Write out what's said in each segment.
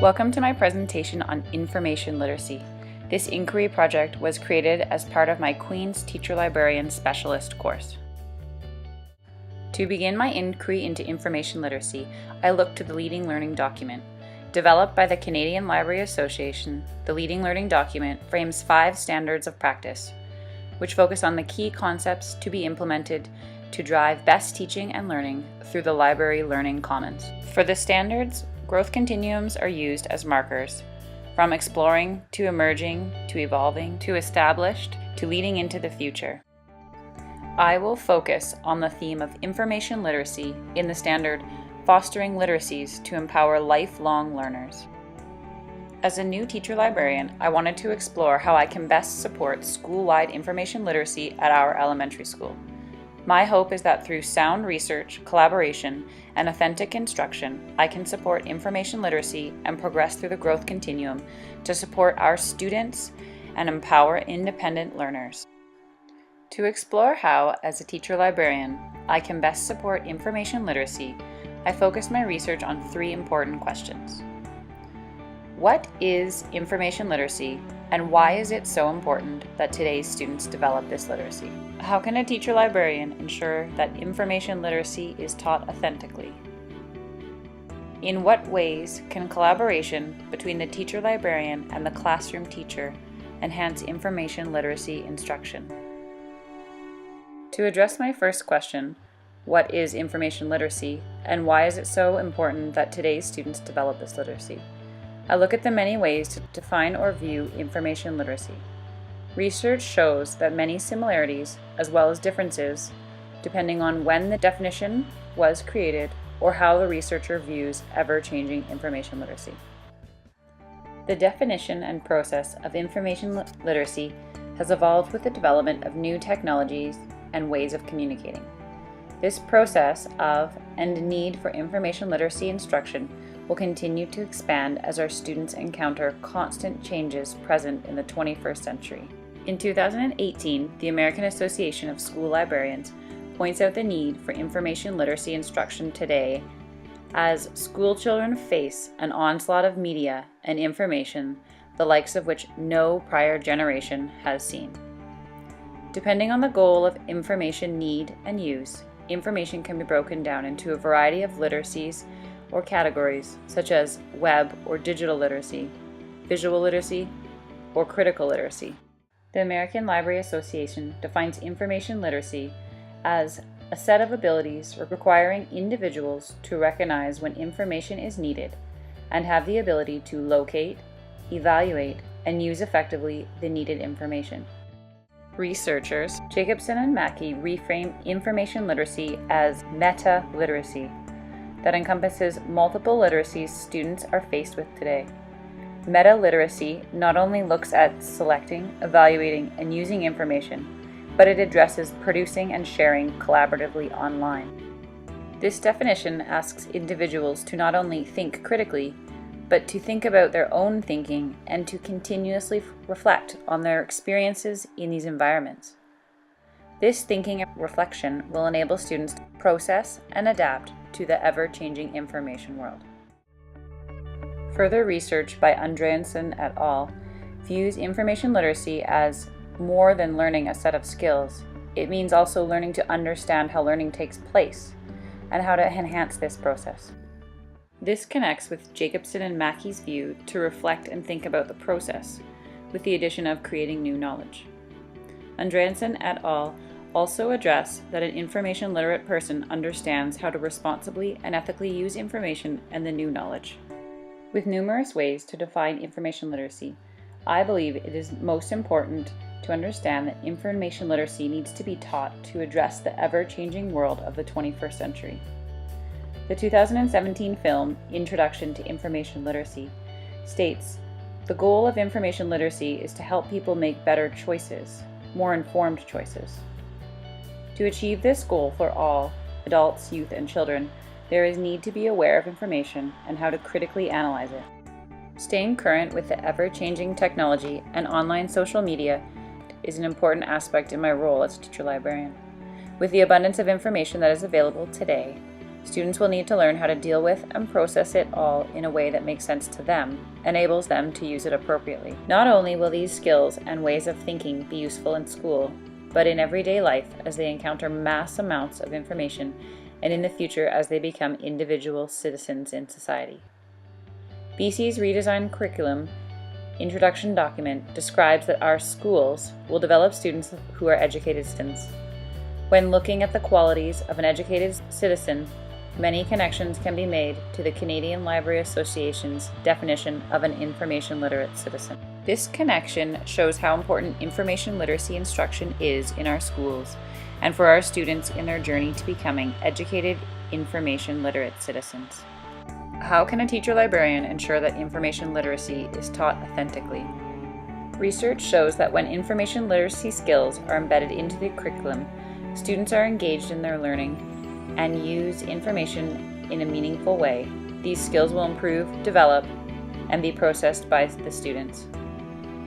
Welcome to my presentation on information literacy. This inquiry project was created as part of my Queen's Teacher Librarian Specialist course. To begin my inquiry into information literacy, I looked to the Leading Learning document. Developed by the Canadian Library Association, the Leading Learning document frames 5 standards of practice, which focus on the key concepts to be implemented to drive best teaching and learning through the library learning commons. For the standards, growth continuums are used as markers, from exploring to emerging to evolving to established to leading into the future. I will focus on the theme of information literacy in the standard Fostering Literacies to Empower Lifelong Learners. As a new teacher librarian, I wanted to explore how I can best support school-wide information literacy at our elementary school. My hope is that through sound research, collaboration, and authentic instruction, I can support information literacy and progress through the growth continuum to support our students and empower independent learners. To explore how, as a teacher librarian, I can best support information literacy, I focused my research on 3 important questions. What is information literacy, and why is it so important that today's students develop this literacy? How can a teacher librarian ensure that information literacy is taught authentically? In what ways can collaboration between the teacher librarian and the classroom teacher enhance information literacy instruction? To address my first question, what is information literacy, and why is it so important that today's students develop this literacy? I look at the many ways to define or view information literacy. Research shows that many similarities, as well as differences, depending on when the definition was created or how the researcher views ever-changing information literacy. The definition and process of information literacy has evolved with the development of new technologies and ways of communicating. This process of and need for information literacy instruction will continue to expand as our students encounter constant changes present in the 21st century. In 2018, the American Association of School Librarians points out the need for information literacy instruction today as school children face an onslaught of media and information the likes of which no prior generation has seen. Depending on the goal of information need and use, information can be broken down into a variety of literacies or categories such as web or digital literacy, visual literacy, or critical literacy. The American Library Association defines information literacy as a set of abilities requiring individuals to recognize when information is needed and have the ability to locate, evaluate, and use effectively the needed information. Researchers Jacobson and Mackey reframe information literacy as meta-literacy that encompasses multiple literacies students are faced with today. Meta-literacy not only looks at selecting, evaluating, and using information, but it addresses producing and sharing collaboratively online. This definition asks individuals to not only think critically, but to think about their own thinking and to continuously reflect on their experiences in these environments. This thinking and reflection will enable students to process and adapt to the ever-changing information world. Further research by Andreasen et al. Views information literacy as more than learning a set of skills. It means also learning to understand how learning takes place and how to enhance this process. This connects with Jacobson and Mackey's view to reflect and think about the process, with the addition of creating new knowledge. Andreasen et al. Also address that an information literate person understands how to responsibly and ethically use information and the new knowledge. With numerous ways to define information literacy, I believe it is most important to understand that information literacy needs to be taught to address the ever-changing world of the 21st century. The 2017 film, Introduction to Information Literacy, states, "The goal of information literacy is to help people make better choices, more informed choices." To achieve this goal for all, adults, youth, and children, there is need to be aware of information and how to critically analyze it. Staying current with the ever-changing technology and online social media is an important aspect in my role as a teacher librarian. With the abundance of information that is available today, Students will need to learn how to deal with and process it all in a way that makes sense to them, enables them to use it appropriately. Not only will these skills and ways of thinking be useful in school, but in everyday life as they encounter mass amounts of information and in the future as they become individual citizens in society. BC's redesigned curriculum introduction document describes that our schools will develop students who are educated citizens. When looking at the qualities of an educated citizen, many connections can be made to the Canadian Library Association's definition of an information literate citizen. This connection shows how important information literacy instruction is in our schools and for our students in their journey to becoming educated information literate citizens. How can a teacher librarian ensure that information literacy is taught authentically? Research shows that when information literacy skills are embedded into the curriculum, students are engaged in their learning and use information in a meaningful way. These skills will improve, develop, and be processed by the students.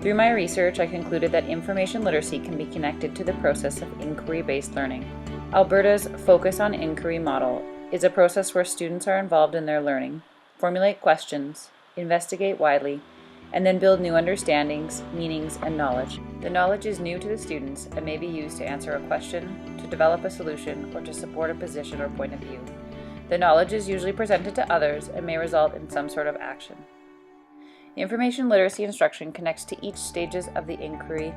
Through my research, I concluded that information literacy can be connected to the process of inquiry-based learning. Alberta's Focus on Inquiry model is a process where students are involved in their learning, formulate questions, investigate widely, and then build new understandings, meanings, and knowledge. The knowledge is new to the students and may be used to answer a question, to develop a solution, or to support a position or point of view. The knowledge is usually presented to others and may result in some sort of action. Information literacy instruction connects to each stages of the inquiry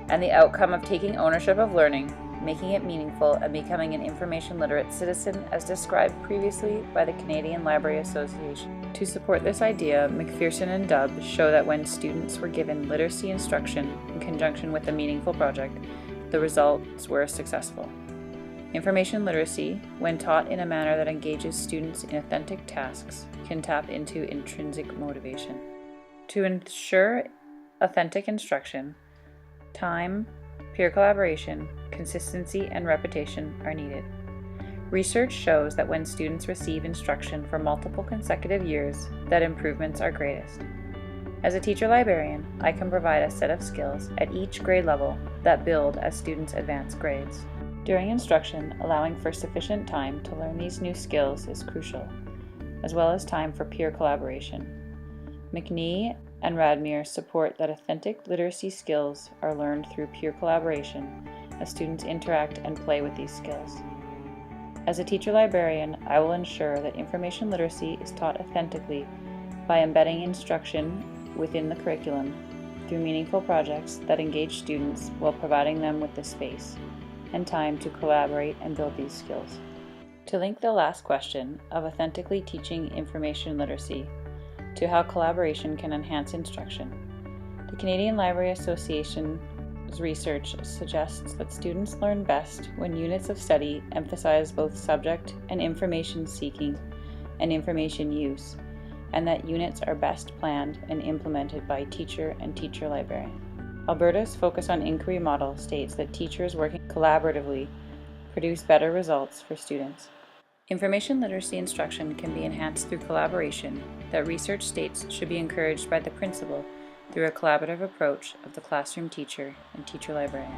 and the outcome of taking ownership of learning, making it meaningful, and becoming an information literate citizen as described previously by the Canadian Library Association. To support this idea, McPherson and Dubb show that when students were given literacy instruction in conjunction with a meaningful project, the results were successful. Information literacy, when taught in a manner that engages students in authentic tasks, can tap into intrinsic motivation. To ensure authentic instruction, time, peer collaboration, consistency, and repetition are needed. Research shows that when students receive instruction for multiple consecutive years, that improvements are greatest. As a teacher librarian, I can provide a set of skills at each grade level that build as students advance grades. During instruction, allowing for sufficient time to learn these new skills is crucial, as well as time for peer collaboration. McNee and Radmere support that authentic literacy skills are learned through peer collaboration as students interact and play with these skills. As a teacher librarian, I will ensure that information literacy is taught authentically by embedding instruction within the curriculum through meaningful projects that engage students while providing them with the space and time to collaborate and build these skills. To link the last question of authentically teaching information literacy to how collaboration can enhance instruction, the Canadian Library Association's research suggests that students learn best when units of study emphasize both subject and information seeking and information use, and that units are best planned and implemented by teacher and teacher librarian. Alberta's Focus on Inquiry model states that teachers working collaboratively produce better results for students. Information literacy instruction can be enhanced through collaboration that research states should be encouraged by the principal through a collaborative approach of the classroom teacher and teacher librarian.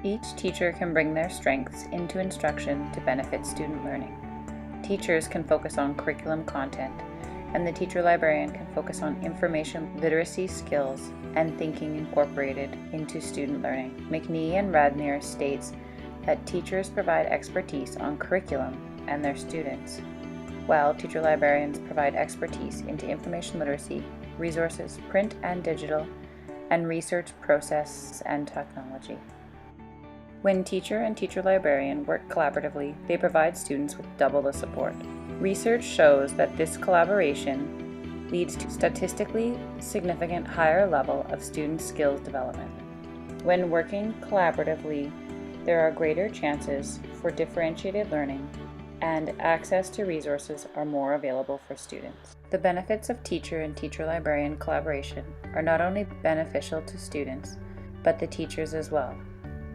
Each teacher can bring their strengths into instruction to benefit student learning. Teachers can focus on curriculum content, and the teacher librarian can focus on information literacy skills and thinking incorporated into student learning. McNee and Radmere states that teachers provide expertise on curriculum and their students, while teacher librarians provide expertise into information literacy, resources, print and digital, and research process and technology. When teacher and teacher librarian work collaboratively, they provide students with double the support. Research shows that this collaboration leads to statistically significant higher level of student skills development. When working collaboratively, there are greater chances for differentiated learning, and access to resources are more available for students. The benefits of teacher and teacher librarian collaboration are not only beneficial to students, but the teachers as well.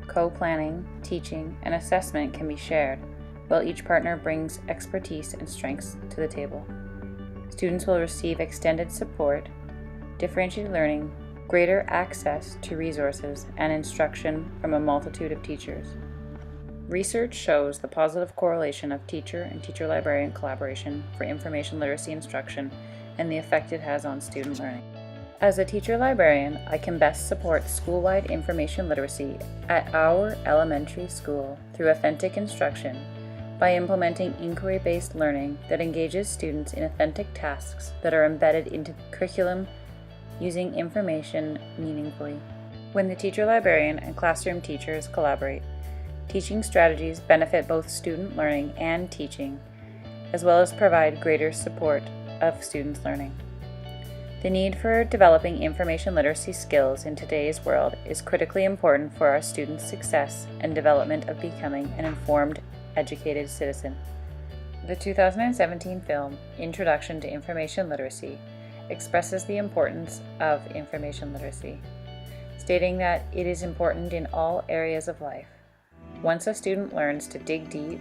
Co-planning, teaching, and assessment can be shared, while each partner brings expertise and strengths to the table. Students will receive extended support, differentiated learning, greater access to resources, and instruction from a multitude of teachers. Research shows the positive correlation of teacher and teacher librarian collaboration for information literacy instruction and the effect it has on student learning. As a teacher librarian, I can best support school-wide information literacy at our elementary school through authentic instruction by implementing inquiry-based learning that engages students in authentic tasks that are embedded into the curriculum using information meaningfully. When the teacher librarian and classroom teachers collaborate, teaching strategies benefit both student learning and teaching, as well as provide greater support of students' learning. The need for developing information literacy skills in today's world is critically important for our students' success and development of becoming an informed, educated citizen. The 2017 film, Introduction to Information Literacy, expresses the importance of information literacy, stating that it is important in all areas of life. Once a student learns to dig deep,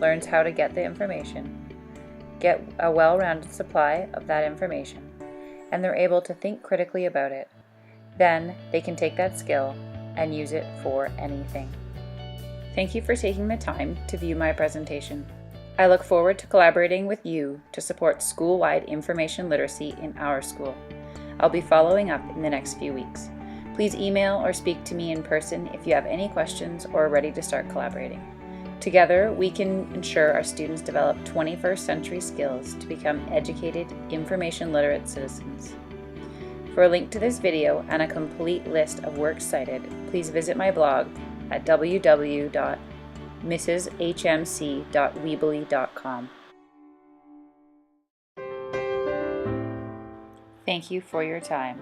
learns how to get the information, get a well-rounded supply of that information, and they're able to think critically about it, then they can take that skill and use it for anything. Thank you for taking the time to view my presentation. I look forward to collaborating with you to support school-wide information literacy in our school. I'll be following up in the next few weeks. Please email or speak to me in person if you have any questions or are ready to start collaborating. Together, we can ensure our students develop 21st century skills to become educated, information literate citizens. For a link to this video and a complete list of works cited, please visit my blog at www.mrshmc.weebly.com. Thank you for your time.